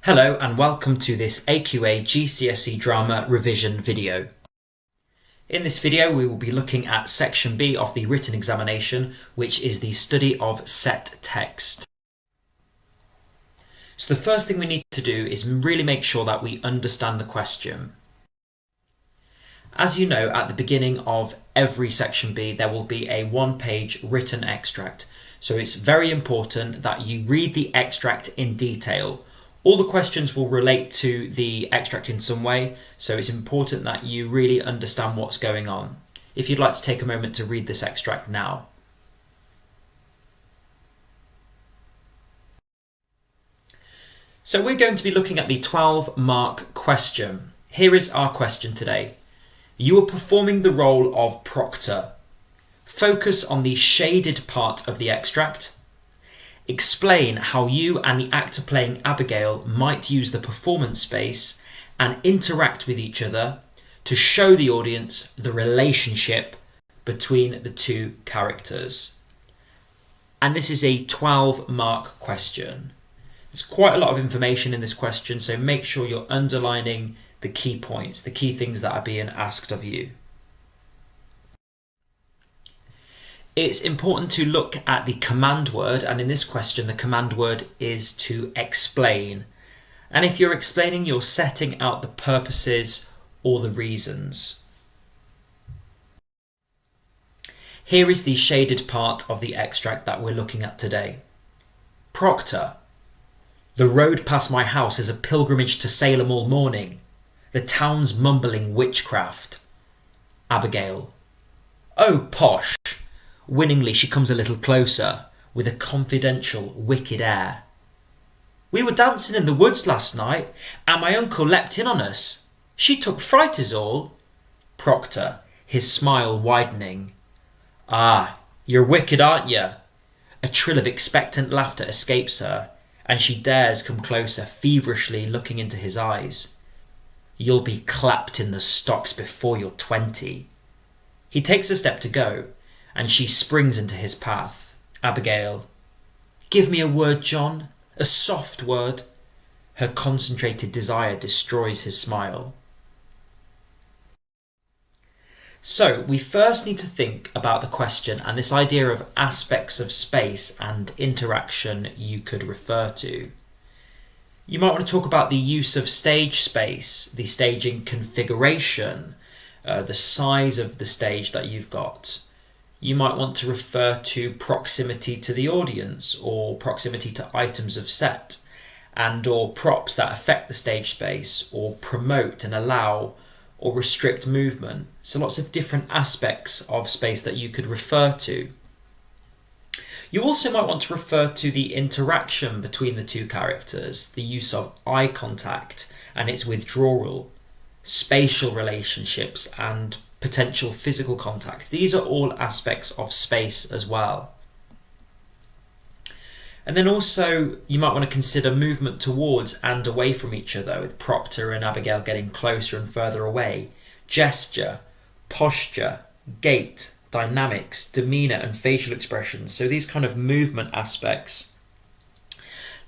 Hello and welcome to this AQA GCSE drama revision video. In this video we will be looking at section B of the written examination, which is the study of set text. So the first thing we need to do is really make sure that we understand the question. As you know, at the beginning of every section B there will be a one-page written extract. So it's very important that you read the extract in detail. All the questions will relate to the extract in some way, so it's important that you really understand what's going on. If you'd like to take a moment to read this extract now. So we're going to be looking at the 12-mark question. Here is our question today. You are performing the role of proctor. Focus on the shaded part of the extract. Explain how you and the actor playing Abigail might use the performance space and interact with each other to show the audience the relationship between the two characters. And this is a 12-mark question. There's quite a lot of information in this question, so make sure you're underlining the key points, the key things that are being asked of you. It's important to look at the command word, and in this question the command word is to explain. And if you're explaining, you're setting out the purposes or the reasons. Here is the shaded part of the extract that we're looking at today. Proctor. The road past my house is a pilgrimage to Salem all morning. The town's mumbling witchcraft. Abigail. Oh, posh. Winningly, she comes a little closer, with a confidential, wicked air. We were dancing in the woods last night, and my uncle leapt in on us. She took fright is all. Proctor, his smile widening. Ah, you're wicked, aren't you? A trill of expectant laughter escapes her, and she dares come closer, feverishly looking into his eyes. You'll be clapped in the stocks before you're 20. He takes a step to go, and she springs into his path. Abigail. Give me a word, John. A soft word. Her concentrated desire destroys his smile. So we first need to think about the question and this idea of aspects of space and interaction you could refer to. You might want to talk about the use of stage space, the staging configuration, the size of the stage that you've got. You might want to refer to proximity to the audience or proximity to items of set and or props that affect the stage space or promote and allow or restrict movement. So lots of different aspects of space that you could refer to. You also might want to refer to the interaction between the two characters, the use of eye contact and its withdrawal, spatial relationships and potential physical contact. These are all aspects of space as well. And then also you might want to consider movement towards and away from each other, with Proctor and Abigail getting closer and further away, gesture, posture, gait, dynamics, demeanour and facial expressions. So these kind of movement aspects,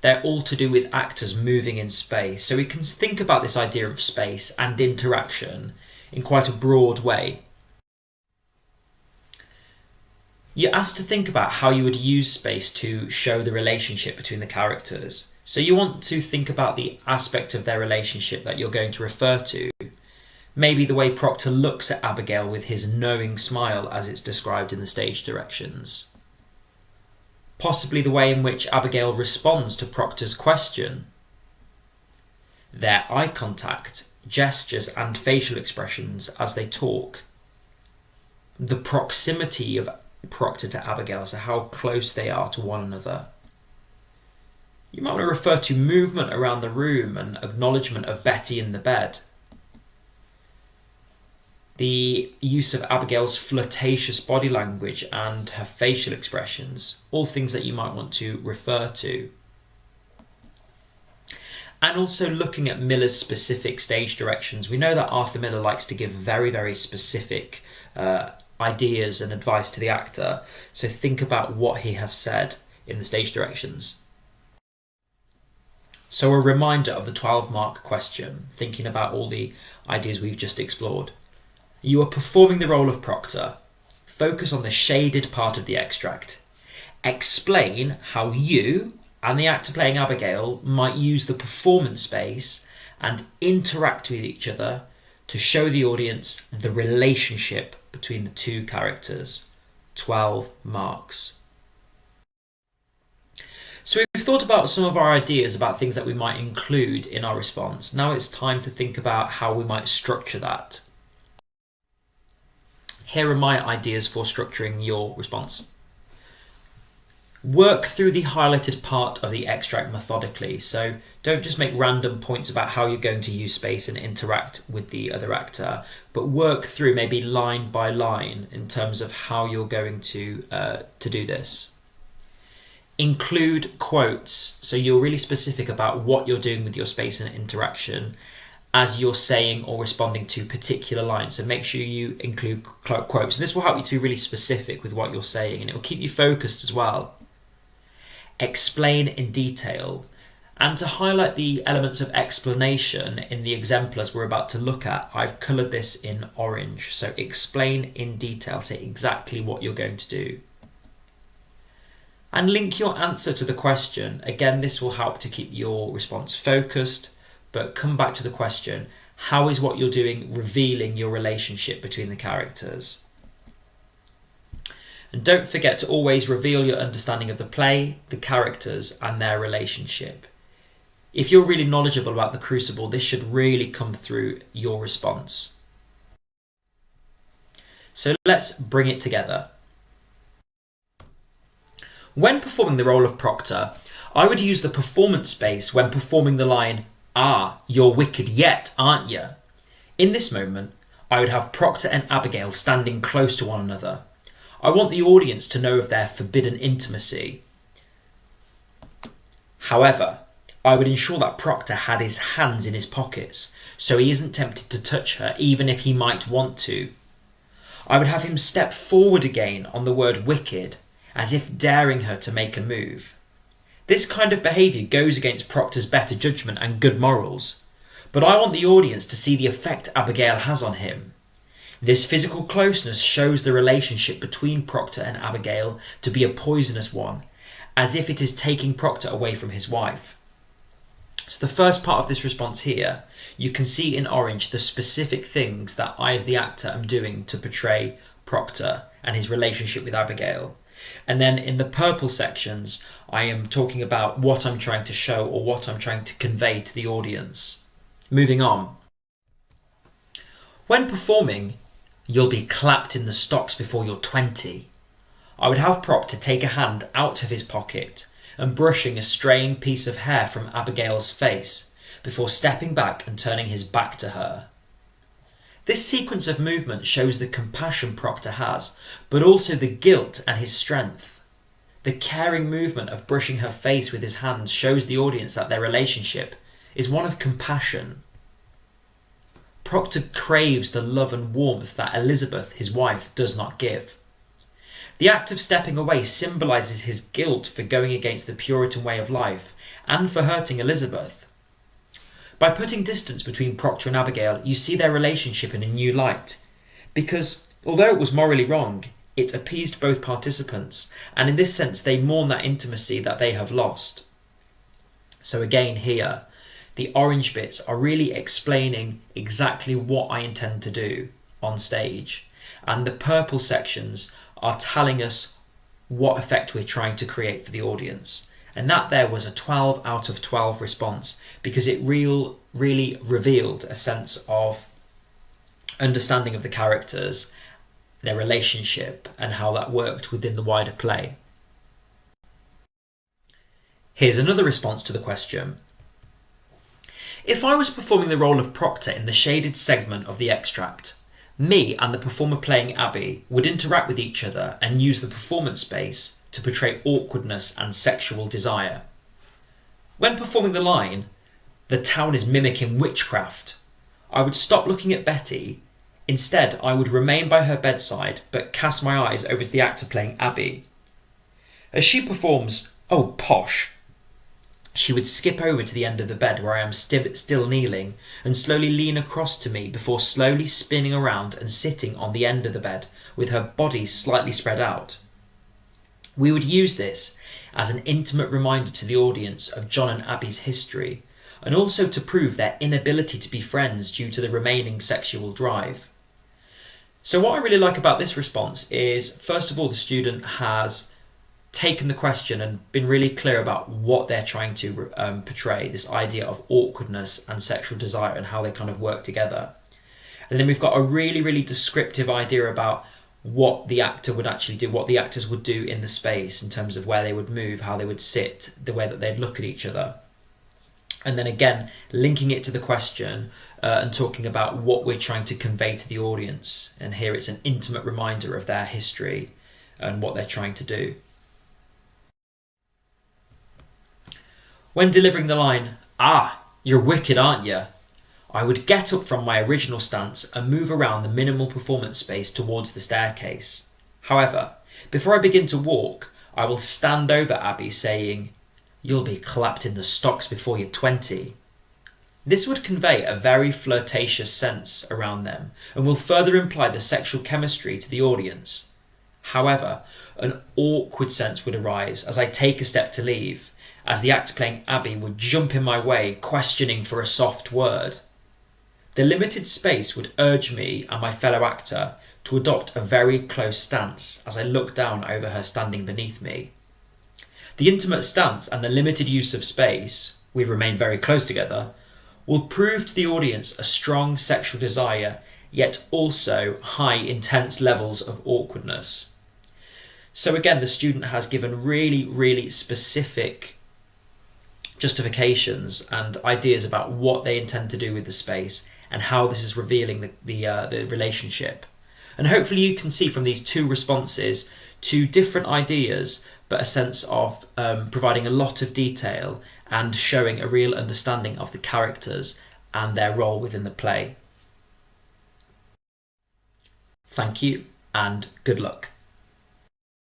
they're all to do with actors moving in space. So we can think about this idea of space and interaction in quite a broad way. You're asked to think about how you would use space to show the relationship between the characters. So you want to think about the aspect of their relationship that you're going to refer to. Maybe the way Proctor looks at Abigail with his knowing smile as it's described in the stage directions. Possibly the way in which Abigail responds to Proctor's question. Their eye contact, gestures and facial expressions as they talk. The proximity of Proctor to Abigail, so how close they are to one another. You might want to refer to movement around the room and acknowledgement of Betty in the bed. The use of Abigail's flirtatious body language and her facial expressions, all things that you might want to refer to. And also looking at Miller's specific stage directions. We know that Arthur Miller likes to give very, very specific ideas and advice to the actor. So think about what he has said in the stage directions. So a reminder of the 12-mark question, thinking about all the ideas we've just explored. You are performing the role of proctor. Focus on the shaded part of the extract. Explain how you and the actor playing Abigail might use the performance space and interact with each other to show the audience the relationship between the two characters. 12 marks. So we've thought about some of our ideas about things that we might include in our response. Now it's time to think about how we might structure that. Here are my ideas for structuring your response. Work through the highlighted part of the extract methodically. So don't just make random points about how you're going to use space and interact with the other actor, but work through maybe line by line in terms of how you're going to do this. Include quotes, so you're really specific about what you're doing with your space and interaction as you're saying or responding to particular lines. So make sure you include quotes. This will help you to be really specific with what you're saying, and it will keep you focused as well. Explain in detail, and to highlight the elements of explanation in the exemplars we're about to look at, I've coloured this in orange. So explain in detail, say exactly what you're going to do. And link your answer to the question. Again, this will help to keep your response focused, but come back to the question. How is what you're doing revealing your relationship between the characters? And don't forget to always reveal your understanding of the play, the characters, and their relationship. If you're really knowledgeable about the Crucible, this should really come through your response. So let's bring it together. When performing the role of proctor, I would use the performance space when performing the line, "Ah, you're wicked yet, aren't you?" In this moment, I would have Proctor and Abigail standing close to one another. I want the audience to know of their forbidden intimacy. However, I would ensure that Proctor had his hands in his pockets, so he isn't tempted to touch her, even if he might want to. I would have him step forward again on the word wicked, as if daring her to make a move. This kind of behaviour goes against Proctor's better judgment and good morals, but I want the audience to see the effect Abigail has on him. This physical closeness shows the relationship between Proctor and Abigail to be a poisonous one, as if it is taking Proctor away from his wife. So the first part of this response here, you can see in orange the specific things that I as the actor am doing to portray Proctor and his relationship with Abigail. And then in the purple sections, I am talking about what I'm trying to show or what I'm trying to convey to the audience. Moving on. When performing, you'll be clapped in the stocks before you're 20. I would have Proctor take a hand out of his pocket and brushing a straying piece of hair from Abigail's face before stepping back and turning his back to her. This sequence of movement shows the compassion Proctor has, but also the guilt and his strength. The caring movement of brushing her face with his hands shows the audience that their relationship is one of compassion. Proctor craves the love and warmth that Elizabeth, his wife, does not give. The act of stepping away symbolises his guilt for going against the Puritan way of life and for hurting Elizabeth. By putting distance between Proctor and Abigail, you see their relationship in a new light, because although it was morally wrong, it appeased both participants, and in this sense they mourn that intimacy that they have lost. So again here, the orange bits are really explaining exactly what I intend to do on stage, and the purple sections are telling us what effect we're trying to create for the audience. And that there was a 12 out of 12 response, because it really revealed a sense of understanding of the characters, their relationship, and how that worked within the wider play. Here's another response to the question. If I was performing the role of Proctor in the shaded segment of the extract, me and the performer playing Abby would interact with each other and use the performance space to portray awkwardness and sexual desire. When performing the line, "The town is mimicking witchcraft," I would stop looking at Betty. Instead, I would remain by her bedside but cast my eyes over to the actor playing Abby. As she performs, "Oh, posh," She would skip over to the end of the bed where I am still kneeling and slowly lean across to me before slowly spinning around and sitting on the end of the bed with her body slightly spread out. We would use this as an intimate reminder to the audience of John and Abby's history, and also to prove their inability to be friends due to the remaining sexual drive. So what I really like about this response is, first of all, the student has taken the question and been really clear about what they're trying to portray, this idea of awkwardness and sexual desire and how they kind of work together. And then we've got a really, really descriptive idea about what the actor would actually do, what the actors would do in the space in terms of where they would move, how they would sit, the way that they'd look at each other. And then again, linking it to the question and talking about what we're trying to convey to the audience. And here it's an intimate reminder of their history and what they're trying to do. When delivering the line, "Ah, you're wicked, aren't you?" I would get up from my original stance and move around the minimal performance space towards the staircase. However, before I begin to walk, I will stand over Abby saying, "You'll be clapped in the stocks before you're 20. This would convey a very flirtatious sense around them and will further imply the sexual chemistry to the audience. However, an awkward sense would arise as I take a step to leave, as the actor playing Abby would jump in my way, questioning for a soft word. The limited space would urge me and my fellow actor to adopt a very close stance as I look down over her standing beneath me. The intimate stance and the limited use of space, we remain very close together, will prove to the audience a strong sexual desire, yet also high intense levels of awkwardness." So again, the student has given really, really specific justifications and ideas about what they intend to do with the space and how this is revealing the relationship. And hopefully you can see from these two responses two different ideas, but a sense of providing a lot of detail and showing a real understanding of the characters and their role within the play. Thank you and good luck.